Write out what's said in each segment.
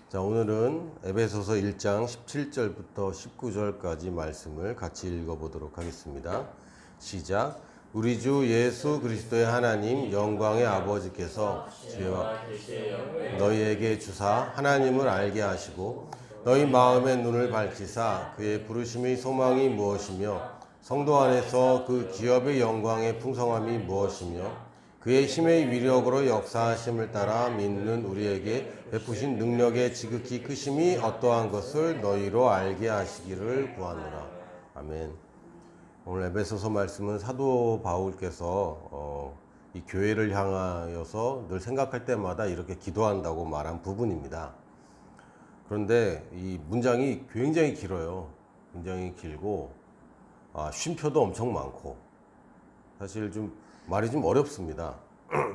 자, 오늘은 에베소서 1장 17절부터 19절까지 말씀을 같이 읽어보도록 하겠습니다. 시작. 우리 주 예수 그리스도의 하나님 영광의 아버지께서 지혜와 너희에게 주사 하나님을 알게 하시고 너희 마음의 눈을 밝히사 그의 부르심의 소망이 무엇이며 성도 안에서 그 기업의 영광의 풍성함이 무엇이며 그의 힘의 위력으로 역사하심을 따라 믿는 우리에게 베푸신 능력의 지극히 크심이 어떠한 것을 너희로 알게 하시기를 구하노라. 아멘. 오늘 에베소서 말씀은 사도 바울께서 이 교회를 향하여서 늘 생각할 때마다 이렇게 기도한다고 말한 부분입니다. 그런데 이 문장이 굉장히 길어요. 굉장히 길고 쉼표도 엄청 많고 사실 좀 말이 좀 어렵습니다.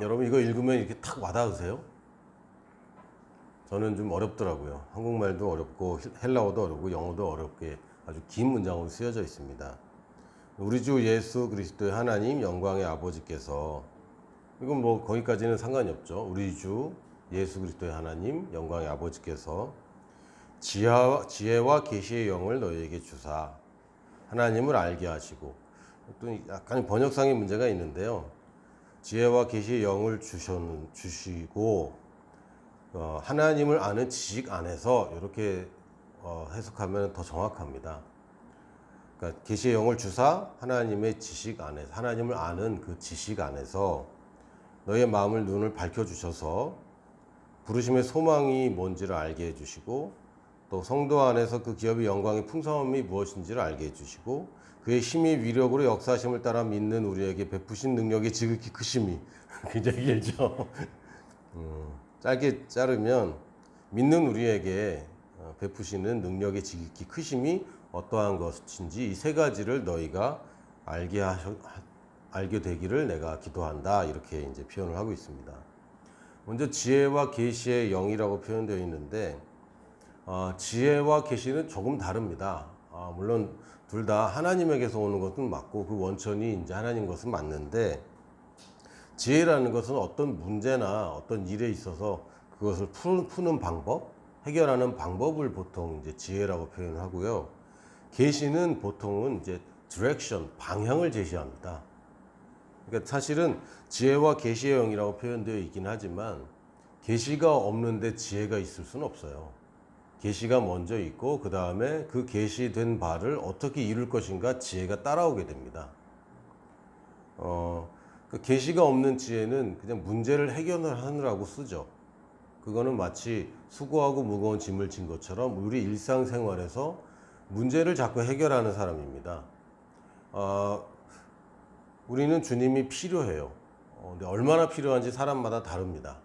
여러분 이거 읽으면 이렇게 탁 와닿으세요? 저는 좀 어렵더라고요. 한국말도 어렵고 헬라어도 어렵고 영어도 어렵게 아주 긴 문장으로 쓰여져 있습니다. 우리 주 예수 그리스도의 하나님 영광의 아버지께서, 이건 뭐 거기까지는 상관이 없죠. 우리 주 예수 그리스도의 하나님 영광의 아버지께서 지혜와 계시의 영을 너희에게 주사 하나님을 알게 하시고, 또 약간 번역상의 문제가 있는데요. 지혜와 계시의 영을 주시고 하나님을 아는 지식 안에서, 이렇게 해석하면 더 정확합니다. 그러니까 계시의 영을 주사 하나님의 지식 안에서, 하나님을 아는 그 지식 안에서 너의 마음을 눈을 밝혀주셔서 부르심의 소망이 뭔지를 알게 해주시고, 또 성도 안에서 그 기업의 영광의 풍성함이 무엇인지를 알게 해주시고, 그의 힘의 위력으로 역사하심을 따라 믿는 우리에게 베푸신 능력의 지극히 크심이 굉장히 길죠. 짧게 자르면 믿는 우리에게 베푸시는 능력의 지극히 크심이 어떠한 것인지 이 세 가지를 너희가 알게 되기를 내가 기도한다, 이렇게 이제 표현을 하고 있습니다. 먼저 지혜와 계시의 영이라고 표현되어 있는데 지혜와 계시는 조금 다릅니다. 물론 둘 다 하나님에게서 오는 것은 맞고 그 원천이 이제 하나님 것은 맞는데, 지혜라는 것은 어떤 문제나 어떤 일에 있어서 그것을 푸는 방법, 해결하는 방법을 보통 이제 지혜라고 표현을 하고요. 계시는 보통은 이제 디렉션, 방향을 제시합니다. 그러니까 사실은 지혜와 계시의 영이라고 표현되어 있긴 하지만 계시가 없는데 지혜가 있을 수는 없어요. 계시가 먼저 있고 그 다음에 그 계시된 바를 어떻게 이룰 것인가 지혜가 따라오게 됩니다. 그 계시가 없는 지혜는 그냥 문제를 해결을 하느라고 쓰죠. 그거는 마치 수고하고 무거운 짐을 진 것처럼 우리 일상생활에서 문제를 자꾸 해결하는 사람입니다. 우리는 주님이 필요해요. 근데 얼마나 필요한지 사람마다 다릅니다.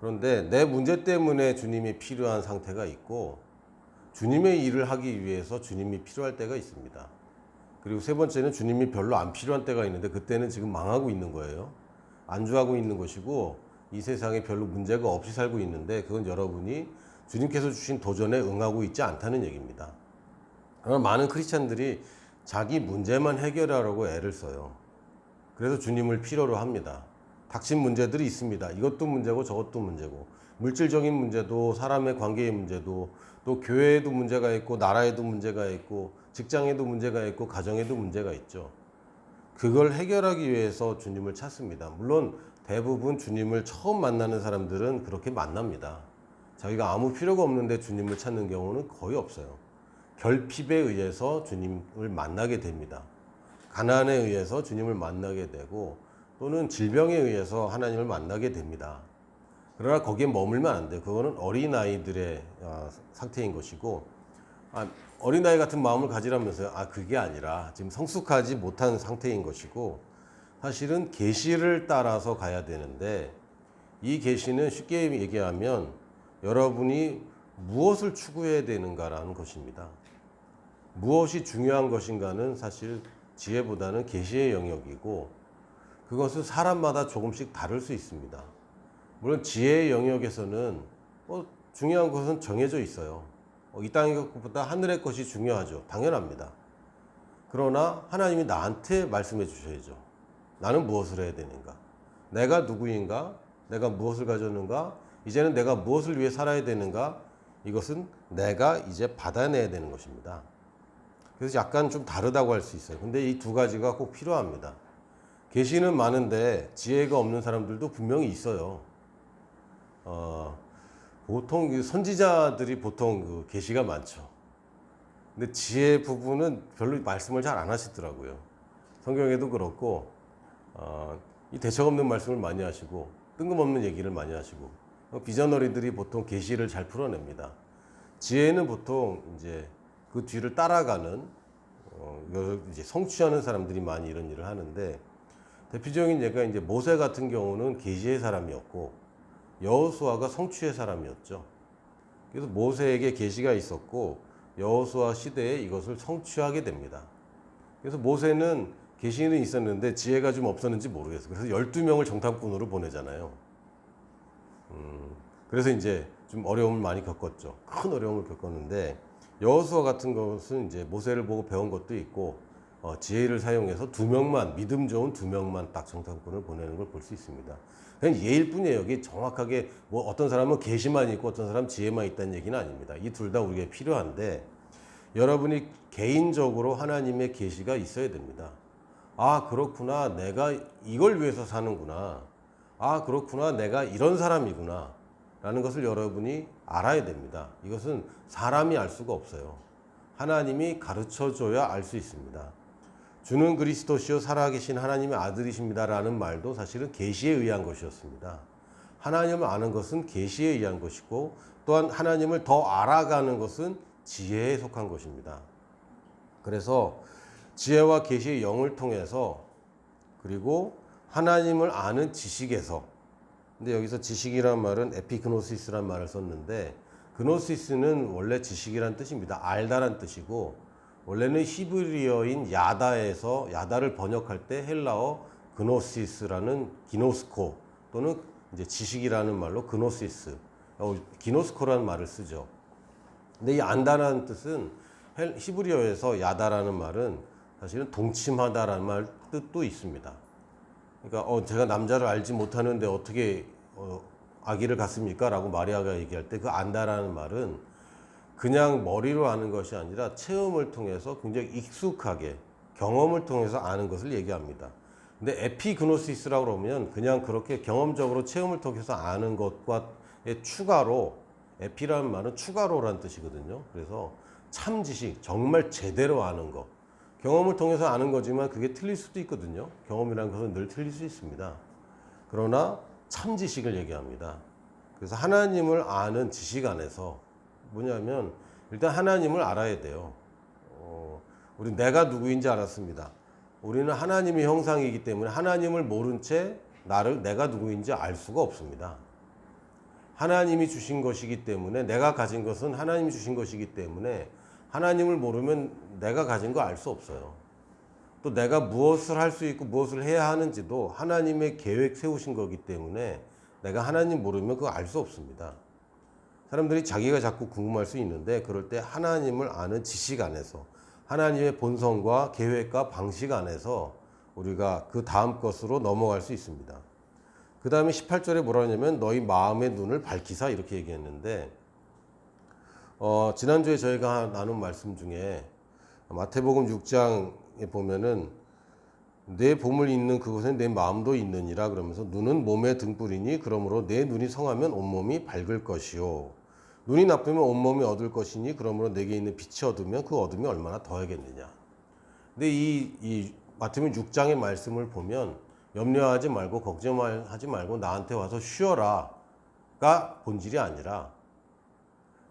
그런데 내 문제 때문에 주님이 필요한 상태가 있고, 주님의 일을 하기 위해서 주님이 필요할 때가 있습니다. 그리고 세 번째는 주님이 별로 안 필요한 때가 있는데, 그때는 지금 망하고 있는 거예요. 안주하고 있는 것이고 이 세상에 별로 문제가 없이 살고 있는데, 그건 여러분이 주님께서 주신 도전에 응하고 있지 않다는 얘기입니다. 그러나 많은 크리스찬들이 자기 문제만 해결하려고 애를 써요. 그래서 주님을 필요로 합니다. 닥친 문제들이 있습니다. 이것도 문제고 저것도 문제고, 물질적인 문제도, 사람의 관계의 문제도, 또 교회에도 문제가 있고, 나라에도 문제가 있고, 직장에도 문제가 있고, 가정에도 문제가 있죠. 그걸 해결하기 위해서 주님을 찾습니다. 물론 대부분 주님을 처음 만나는 사람들은 그렇게 만납니다. 자기가 아무 필요가 없는데 주님을 찾는 경우는 거의 없어요. 결핍에 의해서 주님을 만나게 됩니다. 가난에 의해서 주님을 만나게 되고, 또는 질병에 의해서 하나님을 만나게 됩니다. 그러나 거기에 머물면 안 돼요. 그거는 어린아이들의 상태인 것이고, 어린아이 같은 마음을 가지라면서요. 그게 아니라 지금 성숙하지 못한 상태인 것이고, 사실은 계시를 따라서 가야 되는데, 이 계시는 쉽게 얘기하면 여러분이 무엇을 추구해야 되는가라는 것입니다. 무엇이 중요한 것인가는 사실 지혜보다는 계시의 영역이고, 그것은 사람마다 조금씩 다를 수 있습니다. 물론 지혜의 영역에서는 중요한 것은 정해져 있어요. 이 땅의 것보다 하늘의 것이 중요하죠. 당연합니다. 그러나 하나님이 나한테 말씀해 주셔야죠. 나는 무엇을 해야 되는가? 내가 누구인가? 내가 무엇을 가졌는가? 이제는 내가 무엇을 위해 살아야 되는가? 이것은 내가 이제 받아내야 되는 것입니다. 그래서 약간 좀 다르다고 할 수 있어요. 근데 이 두 가지가 꼭 필요합니다. 계시는 많은데 지혜가 없는 사람들도 분명히 있어요. 보통 그 선지자들이 보통 그 계시가 많죠. 근데 지혜 부분은 별로 말씀을 잘 안 하시더라고요. 성경에도 그렇고 이 대책 없는 말씀을 많이 하시고 뜬금없는 얘기를 많이 하시고 비저너리들이 보통 계시를 잘 풀어냅니다. 지혜는 보통 이제 그 뒤를 따라가는 이제 성취하는 사람들이 많이 이런 일을 하는데 대표적인 예가 이제 모세 같은 경우는 계시의 사람이었고 여호수아가 성취의 사람이었죠. 그래서 모세에게 계시가 있었고 여호수아 시대에 이것을 성취하게 됩니다. 그래서 모세는 계시는 있었는데 지혜가 좀 없었는지 모르겠어요. 그래서 12명을 정탐꾼으로 보내잖아요. 그래서 이제 좀 어려움을 많이 겪었죠. 큰 어려움을 겪었는데 여호수아 같은 것은 이제 모세를 보고 배운 것도 있고 지혜를 사용해서 2명만 믿음 좋은 2명만 딱 정탐꾼을 보내는 걸 볼 수 있습니다. 그냥 예일 뿐이에요. 이게 정확하게 뭐 어떤 사람은 계시만 있고 어떤 사람은 지혜만 있다는 얘기는 아닙니다. 이 둘 다 우리에게 필요한데 여러분이 개인적으로 하나님의 계시가 있어야 됩니다. 아 그렇구나, 내가 이걸 위해서 사는구나. 아 그렇구나, 내가 이런 사람이구나 라는 것을 여러분이 알아야 됩니다. 이것은 사람이 알 수가 없어요. 하나님이 가르쳐줘야 알 수 있습니다. 주는 그리스도시요 살아계신 하나님의 아들이십니다 라는 말도 사실은 계시에 의한 것이었습니다. 하나님을 아는 것은 계시에 의한 것이고 또한 하나님을 더 알아가는 것은 지혜에 속한 것입니다. 그래서 지혜와 계시의 영을 통해서 그리고 하나님을 아는 지식에서, 근데 여기서 지식이란 말은 에피그노시스란 말을 썼는데 그노시스는 원래 지식이란 뜻입니다. 알다란 뜻이고 원래는 히브리어인 야다에서 야다를 번역할 때 헬라어 그노시스라는 기노스코 또는 이제 지식이라는 말로 그노시스, 기노스코라는 말을 쓰죠. 근데 이 안다라는 뜻은 히브리어에서 야다라는 말은 사실은 동침하다라는 말 뜻도 있습니다. 그러니까 제가 남자를 알지 못하는데 어떻게 아기를 갖습니까? 라고 마리아가 얘기할 때 그 안다라는 말은 그냥 머리로 아는 것이 아니라 체험을 통해서 굉장히 익숙하게 경험을 통해서 아는 것을 얘기합니다. 근데 에피그노시스라고 그러면 그냥 그렇게 경험적으로 체험을 통해서 아는 것과의 추가로, 에피라는 말은 추가로라는 뜻이거든요. 그래서 참 지식, 정말 제대로 아는 것. 경험을 통해서 아는 거지만 그게 틀릴 수도 있거든요. 경험이라는 것은 늘 틀릴 수 있습니다. 그러나 참 지식을 얘기합니다. 그래서 하나님을 아는 지식 안에서 뭐냐면 일단 하나님을 알아야 돼요. 우리 내가 누구인지 알았습니다. 우리는 하나님의 형상이기 때문에 하나님을 모른 채 내가 누구인지 알 수가 없습니다. 하나님이 주신 것이기 때문에, 내가 가진 것은 하나님이 주신 것이기 때문에 하나님을 모르면 내가 가진 거 알 수 없어요. 또 내가 무엇을 할 수 있고 무엇을 해야 하는지도 하나님의 계획 세우신 거기 때문에 내가 하나님 모르면 그거 알 수 없습니다. 사람들이 자기가 자꾸 궁금할 수 있는데 그럴 때 하나님을 아는 지식 안에서 하나님의 본성과 계획과 방식 안에서 우리가 그 다음 것으로 넘어갈 수 있습니다. 그 다음에 18절에 뭐라 하냐면 너희 마음의 눈을 밝히사 이렇게 얘기했는데 지난주에 저희가 나눈 말씀 중에 마태복음 6장에 보면은 내 보물 있는 그곳에 내 마음도 있느니라 그러면서 눈은 몸의 등불이니 그러므로 내 눈이 성하면 온몸이 밝을 것이요 눈이 나쁘면 온몸이 어두울 것이니 그러므로 내게 있는 빛이 어두우면 그 어둠이 얼마나 더하겠느냐. 근데 이 마태복음 6장의 말씀을 보면 염려하지 말고 걱정하지 말고 나한테 와서 쉬어라가 본질이 아니라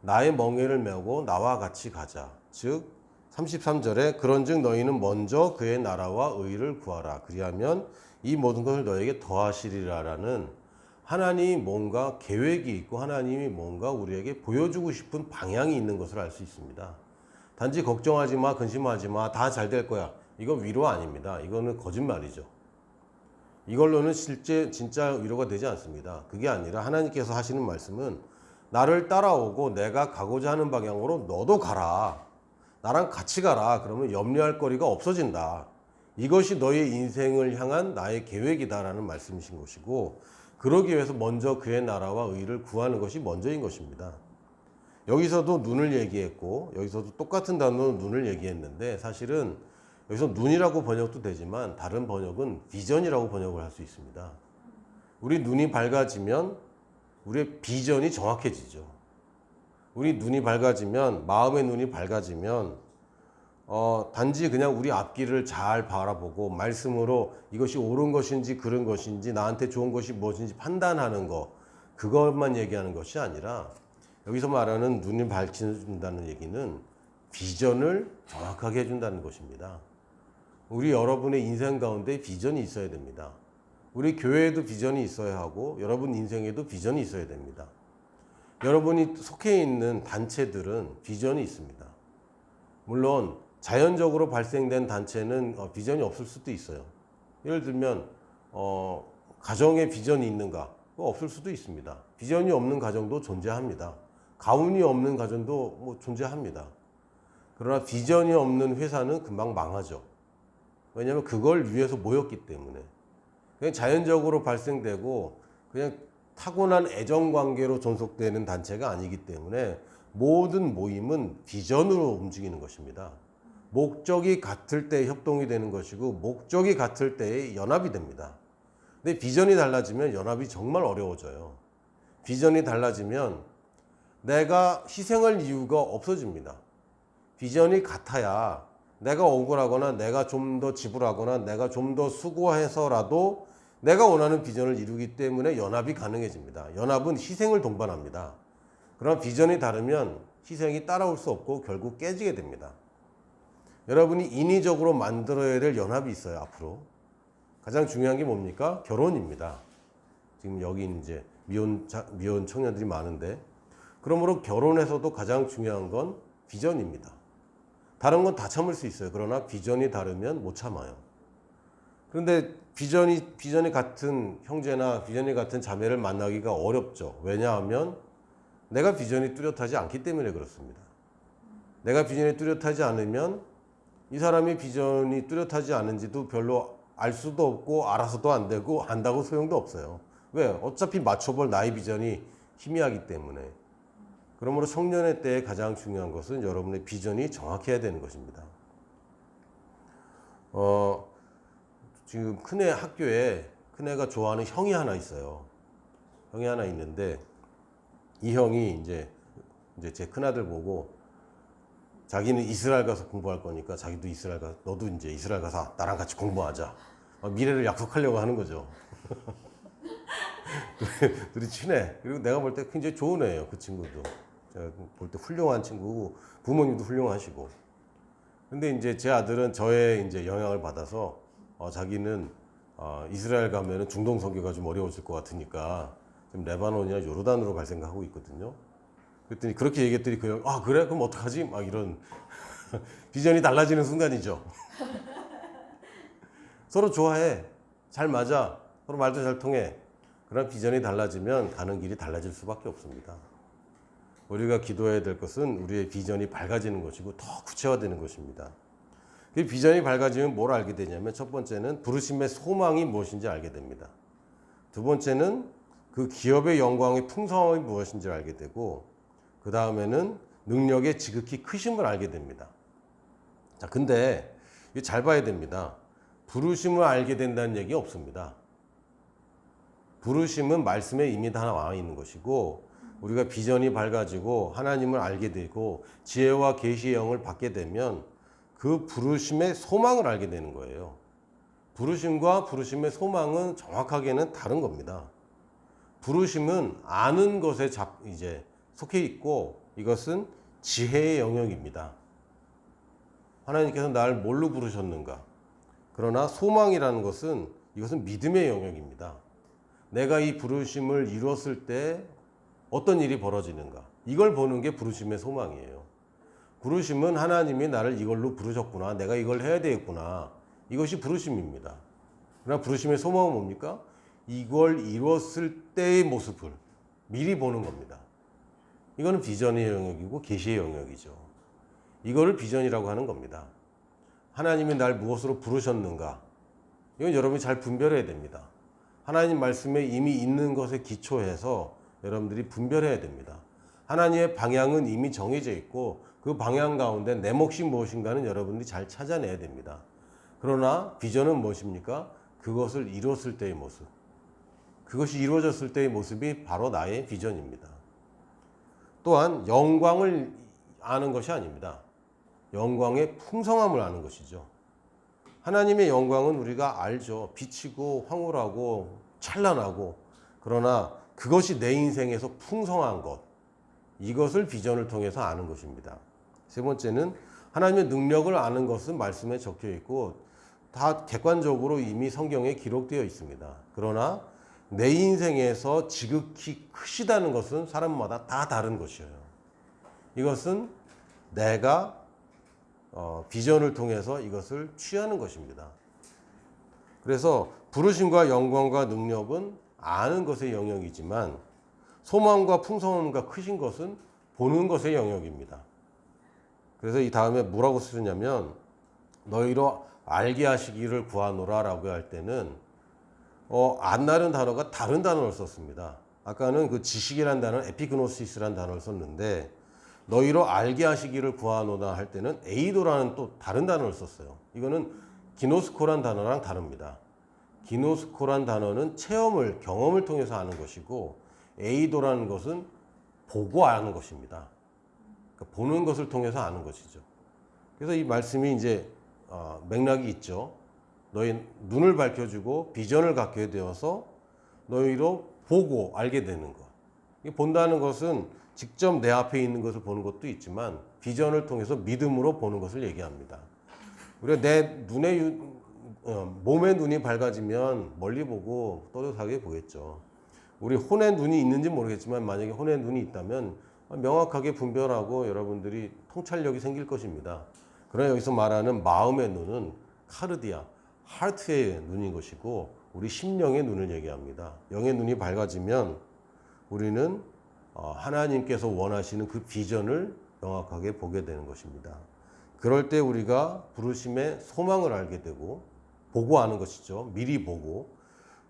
나의 멍에를 메고 나와 같이 가자. 즉 33절에 그런즉 너희는 먼저 그의 나라와 의를 구하라. 그리하면 이 모든 것을 너에게 더하시리라라는 하나님이 뭔가 계획이 있고 하나님이 뭔가 우리에게 보여주고 싶은 방향이 있는 것을 알 수 있습니다. 단지 걱정하지 마, 근심하지 마, 다 잘 될 거야. 이거 위로 아닙니다. 이거는 거짓말이죠. 이걸로는 진짜 위로가 되지 않습니다. 그게 아니라 하나님께서 하시는 말씀은 나를 따라오고 내가 가고자 하는 방향으로 너도 가라. 나랑 같이 가라. 그러면 염려할 거리가 없어진다. 이것이 너의 인생을 향한 나의 계획이다라는 말씀이신 것이고 그러기 위해서 먼저 그의 나라와 의를 구하는 것이 먼저인 것입니다. 여기서도 눈을 얘기했고 여기서도 똑같은 단어로 눈을 얘기했는데 사실은 여기서 눈이라고 번역도 되지만 다른 번역은 비전이라고 번역을 할 수 있습니다. 우리 눈이 밝아지면 우리의 비전이 정확해지죠. 우리 눈이 밝아지면 마음의 눈이 밝아지면 단지 그냥 우리 앞길을 잘 바라보고 말씀으로 이것이 옳은 것인지 그른 것인지 나한테 좋은 것이 무엇인지 판단하는 거 그것만 얘기하는 것이 아니라 여기서 말하는 눈이 밝혀준다는 얘기는 비전을 정확하게 해준다는 것입니다. 우리 여러분의 인생 가운데 비전이 있어야 됩니다. 우리 교회에도 비전이 있어야 하고 여러분 인생에도 비전이 있어야 됩니다. 여러분이 속해 있는 단체들은 비전이 있습니다. 물론 자연적으로 발생된 단체는 비전이 없을 수도 있어요. 예를 들면 가정에 비전이 있는가? 없을 수도 있습니다. 비전이 없는 가정도 존재합니다. 가훈이 없는 가정도 뭐 존재합니다. 그러나 비전이 없는 회사는 금방 망하죠. 왜냐하면 그걸 위해서 모였기 때문에. 그냥 자연적으로 발생되고 그냥 타고난 애정관계로 존속되는 단체가 아니기 때문에 모든 모임은 비전으로 움직이는 것입니다. 목적이 같을 때 협동이 되는 것이고 목적이 같을 때에 연합이 됩니다. 근데 비전이 달라지면 연합이 정말 어려워져요. 비전이 달라지면 내가 희생할 이유가 없어집니다. 비전이 같아야 내가 억울하거나 내가 좀 더 지불하거나 내가 좀 더 수고해서라도 내가 원하는 비전을 이루기 때문에 연합이 가능해집니다. 연합은 희생을 동반합니다. 그러나 비전이 다르면 희생이 따라올 수 없고 결국 깨지게 됩니다. 여러분이 인위적으로 만들어야 될 연합이 있어요. 앞으로 가장 중요한 게 뭡니까? 결혼입니다. 지금 여기 이제 미혼 청년들이 많은데 그러므로 결혼에서도 가장 중요한 건 비전입니다. 다른 건 다 참을 수 있어요. 그러나 비전이 다르면 못 참아요. 그런데 비전이 같은 형제나 비전이 같은 자매를 만나기가 어렵죠. 왜냐하면 내가 비전이 뚜렷하지 않기 때문에 그렇습니다. 내가 비전이 뚜렷하지 않으면 이 사람이 비전이 뚜렷하지 않은지도 별로 알 수도 없고 알아서도 안 되고 안다고 소용도 없어요. 왜? 어차피 맞춰볼 나의 비전이 희미하기 때문에. 그러므로 청년의 때에 가장 중요한 것은 여러분의 비전이 정확해야 되는 것입니다. 지금 큰애 학교에 큰애가 좋아하는 형이 하나 있어요. 형이 하나 있는데 이 형이 이제 제 큰아들 보고 자기는 이스라엘 가서 공부할 거니까 자기도 이스라엘 가서 너도 이제 이스라엘 가서 나랑 같이 공부하자. 미래를 약속하려고 하는 거죠. 둘이 친해. 그리고 내가 볼 때 굉장히 좋은 애예요. 그 친구도. 제가 볼 때 훌륭한 친구고 부모님도 훌륭하시고. 근데 이제 제 아들은 저의 이제 영향을 받아서 자기는 이스라엘 가면은 중동 선교가 좀 어려워질 것 같으니까 지금 레바논이나 요르단으로 갈 생각하고 있거든요. 그랬더니 그렇게 얘기했더니 그 형, 그래? 그럼 어떡하지? 막 이런 비전이 달라지는 순간이죠. 서로 좋아해. 잘 맞아. 서로 말도 잘 통해. 그러나 비전이 달라지면 가는 길이 달라질 수밖에 없습니다. 우리가 기도해야 될 것은 우리의 비전이 밝아지는 것이고 더 구체화되는 것입니다. 그 비전이 밝아지면 뭘 알게 되냐면 첫 번째는 부르심의 소망이 무엇인지 알게 됩니다. 두 번째는 그 기업의 영광의 풍성함이 무엇인지 알게 되고 그 다음에는 능력의 지극히 크심을 알게 됩니다. 자, 근데 이거 잘 봐야 됩니다. 부르심을 알게 된다는 얘기 없습니다. 부르심은 말씀에 이미 다 나와 있는 것이고 우리가 비전이 밝아지고 하나님을 알게 되고 지혜와 계시의 영을 받게 되면 그 부르심의 소망을 알게 되는 거예요. 부르심과 부르심의 소망은 정확하게는 다른 겁니다. 부르심은 아는 것에 이제 속해 있고 이것은 지혜의 영역입니다. 하나님께서 나를 뭘로 부르셨는가? 그러나 소망이라는 것은 이것은 믿음의 영역입니다. 내가 이 부르심을 이루었을 때 어떤 일이 벌어지는가? 이걸 보는 게 부르심의 소망이에요. 부르심은 하나님이 나를 이걸로 부르셨구나. 내가 이걸 해야 되겠구나. 이것이 부르심입니다. 그러나 부르심의 소망은 뭡니까? 이걸 이루었을 때의 모습을 미리 보는 겁니다. 이거는 비전의 영역이고 계시의 영역이죠. 이거를 비전이라고 하는 겁니다. 하나님이 날 무엇으로 부르셨는가? 이건 여러분이 잘 분별해야 됩니다. 하나님 말씀에 이미 있는 것에 기초해서 여러분들이 분별해야 됩니다. 하나님의 방향은 이미 정해져 있고 그 방향 가운데 내 몫이 무엇인가는 여러분들이 잘 찾아내야 됩니다. 그러나 비전은 무엇입니까? 그것을 이뤘을 때의 모습. 그것이 이루어졌을 때의 모습이 바로 나의 비전입니다. 또한 영광을 아는 것이 아닙니다. 영광의 풍성함을 아는 것이죠. 하나님의 영광은 우리가 알죠. 비치고 황홀하고 찬란하고, 그러나 그것이 내 인생에서 풍성한 것, 이것을 비전을 통해서 아는 것입니다. 세 번째는 하나님의 능력을 아는 것은 말씀에 적혀 있고 다 객관적으로 이미 성경에 기록되어 있습니다. 그러나 내 인생에서 지극히 크시다는 것은 사람마다 다 다른 것이에요. 이것은 내가 비전을 통해서 이것을 취하는 것입니다. 그래서 부르심과 영광과 능력은 아는 것의 영역이지만 소망과 풍성함과 크신 것은 보는 것의 영역입니다. 그래서 이 다음에 뭐라고 쓰냐면 너희로 알게 하시기를 구하노라 라고 할 때는 안다는 단어가 다른 단어를 썼습니다. 아까는 그 지식이라는 단어, 에피그노시스라는 단어를 썼는데 너희로 알게 하시기를 구하노라 할 때는 에이도라는 또 다른 단어를 썼어요. 이거는 기노스코란 단어랑 다릅니다. 기노스코란 단어는 체험을, 경험을 통해서 아는 것이고 에이도라는 것은 보고 아는 것입니다. 그러니까 보는 것을 통해서 아는 것이죠. 그래서 이 말씀이 이제 맥락이 있죠. 너희 눈을 밝혀주고 비전을 갖게 되어서 너희로 보고 알게 되는 것. 본다는 것은 직접 내 앞에 있는 것을 보는 것도 있지만 비전을 통해서 믿음으로 보는 것을 얘기합니다. 우리가 내 눈에 몸의 눈이 밝아지면 멀리 보고 또렷하게 보겠죠. 우리 혼의 눈이 있는지 모르겠지만 만약에 혼의 눈이 있다면 명확하게 분별하고 여러분들이 통찰력이 생길 것입니다. 그러나 여기서 말하는 마음의 눈은 카르디아, 하트의 눈인 것이고 우리 심령의 눈을 얘기합니다. 영의 눈이 밝아지면 우리는 하나님께서 원하시는 그 비전을 명확하게 보게 되는 것입니다. 그럴 때 우리가 부르심의 소망을 알게 되고 보고 아는 것이죠. 미리 보고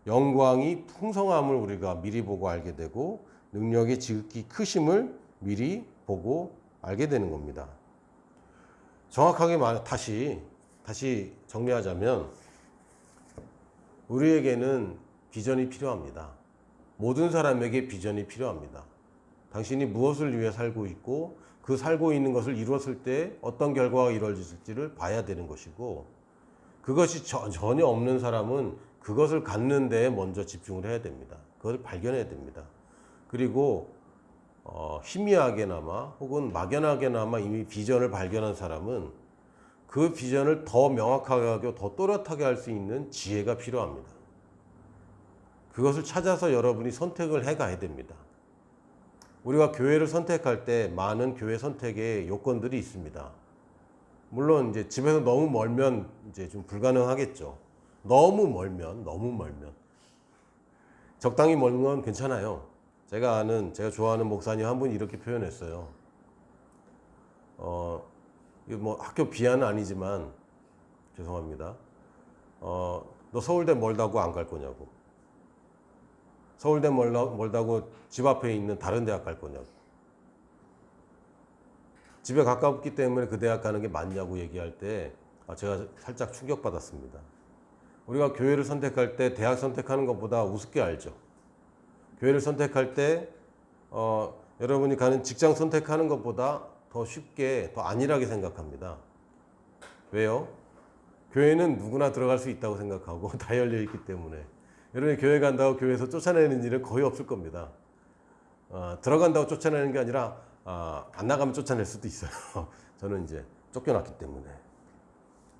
영광이 풍성함을 우리가 미리 보고 알게 되고 능력이 지극히 크심을 미리 보고 알게 되는 겁니다. 정확하게 다시 정리하자면 우리에게는 비전이 필요합니다. 모든 사람에게 비전이 필요합니다. 당신이 무엇을 위해 살고 있고 그 살고 있는 것을 이루었을 때 어떤 결과가 이루어질지를 봐야 되는 것이고 그것이 전혀 없는 사람은 그것을 갖는 데에 먼저 집중을 해야 됩니다. 그것을 발견해야 됩니다. 그리고 희미하게나마 혹은 막연하게나마 이미 비전을 발견한 사람은 그 비전을 더 명확하게 하고 더 또렷하게 할 수 있는 지혜가 필요합니다. 그것을 찾아서 여러분이 선택을 해가야 됩니다. 우리가 교회를 선택할 때 많은 교회 선택의 요건들이 있습니다. 물론 이제 집에서 너무 멀면 이제 좀 불가능하겠죠. 너무 멀면. 적당히 멀면 건 괜찮아요. 제가 좋아하는 목사님 한 분이 이렇게 표현했어요. 이거 뭐 학교 비하는 아니지만 죄송합니다. 너 서울대 멀다고 안 갈 거냐고. 서울대 멀다고 집 앞에 있는 다른 대학 갈 거냐고. 집에 가깝기 때문에 그 대학 가는 게 맞냐고 얘기할 때 제가 살짝 충격받았습니다. 우리가 교회를 선택할 때 대학 선택하는 것보다 우습게 알죠. 교회를 선택할 때 여러분이 가는 직장 선택하는 것보다 더 쉽게, 더 안일하게 생각합니다. 왜요? 교회는 누구나 들어갈 수 있다고 생각하고 다 열려 있기 때문에. 여러분이 교회 간다고 교회에서 쫓아내는 일은 거의 없을 겁니다. 들어간다고 쫓아내는 게 아니라 안 나가면 쫓아낼 수도 있어요. 저는 이제 쫓겨났기 때문에.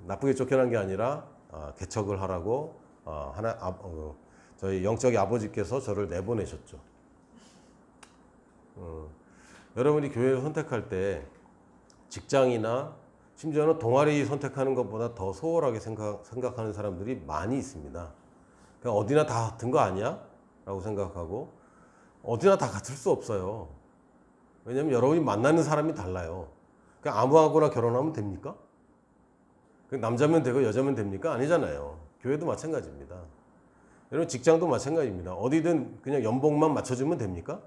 나쁘게 쫓겨난 게 아니라 개척을 하라고 저희 영적인 아버지께서 저를 내보내셨죠. 여러분이 교회를 선택할 때 직장이나 심지어는 동아리 선택하는 것보다 더 소홀하게 생각하는 사람들이 많이 있습니다. 그냥 어디나 다 같은 거 아니야? 라고 생각하고 어디나 다 같을 수 없어요. 왜냐하면 여러분이 만나는 사람이 달라요. 그냥 아무하고나 결혼하면 됩니까? 남자면 되고 여자면 됩니까? 아니잖아요. 교회도 마찬가지입니다. 여러분 직장도 마찬가지입니다. 어디든 그냥 연봉만 맞춰주면 됩니까?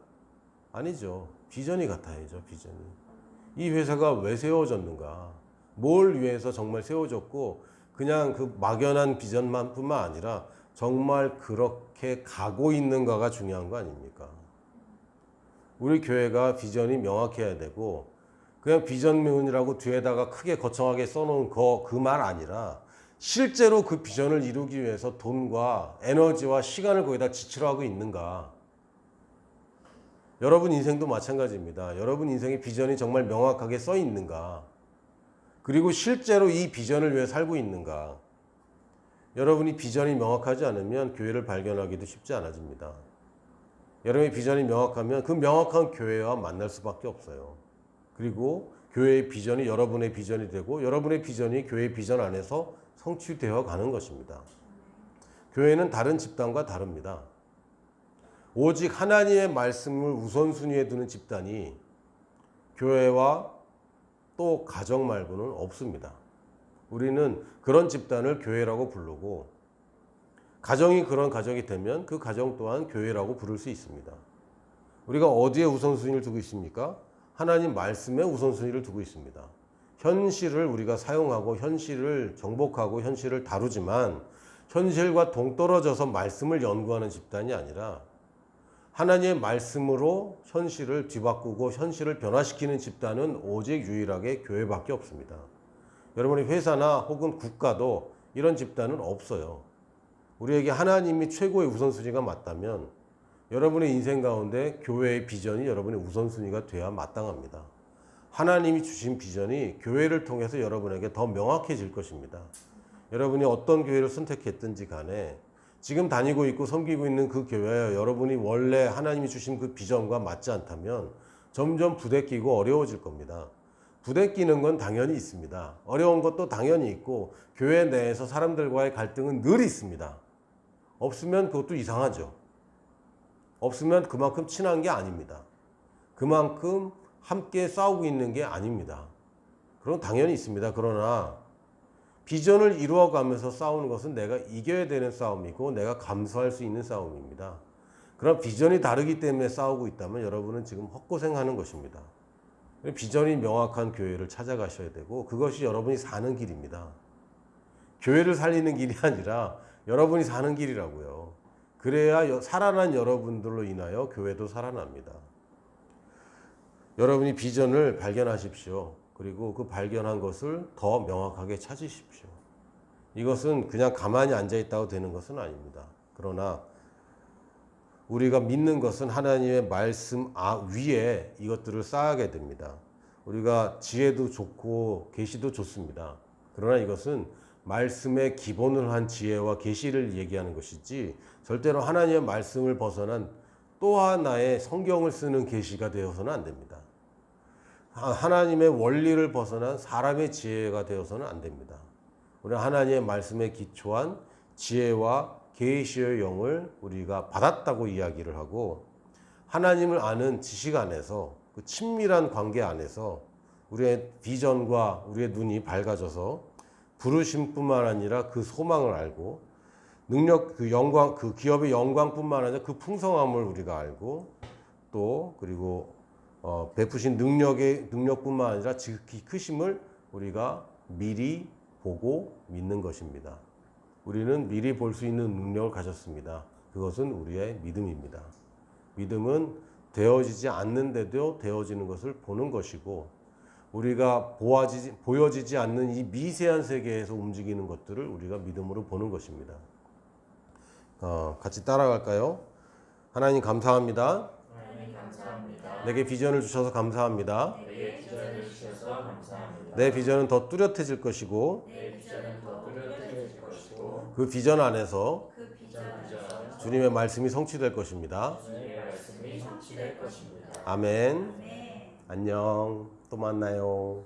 아니죠. 비전이 같아야죠. 비전이. 이 회사가 왜 세워졌는가? 뭘 위해서 정말 세워졌고 그냥 그 막연한 비전만 뿐만 아니라 정말 그렇게 가고 있는가가 중요한 거 아닙니까? 우리 교회가 비전이 명확해야 되고 그냥 비전문이라고 뒤에다가 크게 거창하게 써놓은 그 말 아니라 실제로 그 비전을 이루기 위해서 돈과 에너지와 시간을 거기다 지출하고 있는가? 여러분 인생도 마찬가지입니다. 여러분 인생의 비전이 정말 명확하게 써 있는가? 그리고 실제로 이 비전을 위해 살고 있는가? 여러분이 비전이 명확하지 않으면 교회를 발견하기도 쉽지 않아집니다. 여러분의 비전이 명확하면 그 명확한 교회와 만날 수밖에 없어요. 그리고 교회의 비전이 여러분의 비전이 되고 여러분의 비전이 교회의 비전 안에서 성취되어 가는 것입니다. 교회는 다른 집단과 다릅니다. 오직 하나님의 말씀을 우선순위에 두는 집단이 교회와 또 가정 말고는 없습니다. 우리는 그런 집단을 교회라고 부르고 가정이 그런 가정이 되면 그 가정 또한 교회라고 부를 수 있습니다. 우리가 어디에 우선순위를 두고 있습니까? 하나님 말씀에 우선순위를 두고 있습니다. 현실을 우리가 사용하고 현실을 정복하고 현실을 다루지만 현실과 동떨어져서 말씀을 연구하는 집단이 아니라 하나님의 말씀으로 현실을 뒤바꾸고 현실을 변화시키는 집단은 오직 유일하게 교회밖에 없습니다. 여러분의 회사나 혹은 국가도 이런 집단은 없어요. 우리에게 하나님이 최고의 우선순위가 맞다면 여러분의 인생 가운데 교회의 비전이 여러분의 우선순위가 돼야 마땅합니다. 하나님이 주신 비전이 교회를 통해서 여러분에게 더 명확해질 것입니다. 여러분이 어떤 교회를 선택했든지 간에 지금 다니고 있고 섬기고 있는 그 교회와 여러분이 원래 하나님이 주신 그 비전과 맞지 않다면 점점 부대끼고 어려워질 겁니다. 부대끼는 건 당연히 있습니다. 어려운 것도 당연히 있고 교회 내에서 사람들과의 갈등은 늘 있습니다. 없으면 그것도 이상하죠. 없으면 그만큼 친한 게 아닙니다. 그만큼 함께 싸우고 있는 게 아닙니다. 그럼 당연히 있습니다. 그러나 비전을 이루어가면서 싸우는 것은 내가 이겨야 되는 싸움이고 내가 감수할 수 있는 싸움입니다. 그럼 비전이 다르기 때문에 싸우고 있다면 여러분은 지금 헛고생하는 것입니다. 비전이 명확한 교회를 찾아가셔야 되고 그것이 여러분이 사는 길입니다. 교회를 살리는 길이 아니라 여러분이 사는 길이라고요. 그래야 살아난 여러분들로 인하여 교회도 살아납니다. 여러분이 비전을 발견하십시오. 그리고 그 발견한 것을 더 명확하게 찾으십시오. 이것은 그냥 가만히 앉아있다고 되는 것은 아닙니다. 그러나 우리가 믿는 것은 하나님의 말씀 위에 이것들을 쌓아가게 됩니다. 우리가 지혜도 좋고 계시도 좋습니다. 그러나 이것은 말씀의 기본을 한 지혜와 계시를 얘기하는 것이지 절대로 하나님의 말씀을 벗어난 또 하나의 성경을 쓰는 계시가 되어서는 안 됩니다. 하나님의 원리를 벗어난 사람의 지혜가 되어서는 안 됩니다. 우리는 하나님의 말씀에 기초한 지혜와 계시의 영을 우리가 받았다고 이야기를 하고 하나님을 아는 지식 안에서 그 친밀한 관계 안에서 우리의 비전과 우리의 눈이 밝아져서 부르심뿐만 아니라 그 소망을 알고 능력, 그 영광, 그 기업의 영광뿐만 아니라 그 풍성함을 우리가 알고 또 그리고 베푸신 능력뿐만 아니라 지극히 크심을 우리가 미리 보고 믿는 것입니다. 우리는 미리 볼 수 있는 능력을 가졌습니다. 그것은 우리의 믿음입니다. 믿음은 되어지지 않는데도 되어지는 것을 보는 것이고 우리가 보여지지 않는 이 미세한 세계에서 움직이는 것들을 우리가 믿음으로 보는 것입니다. 같이 따라갈까요? 하나님 감사합니다. 하나님 감사합니다. 내게 비전을 주셔서 감사합니다. 내게 비전을 주셔서 감사합니다. 내 비전은 더 뚜렷해질 것이고 내 비전은 더 뚜렷해질 것이고 그 비전 안에서 그 비전 안에서 주님의 말씀이 성취될 것입니다. 주님의 말씀이 성취될 것입니다. 아멘. 아멘. 안녕. 또 만나요.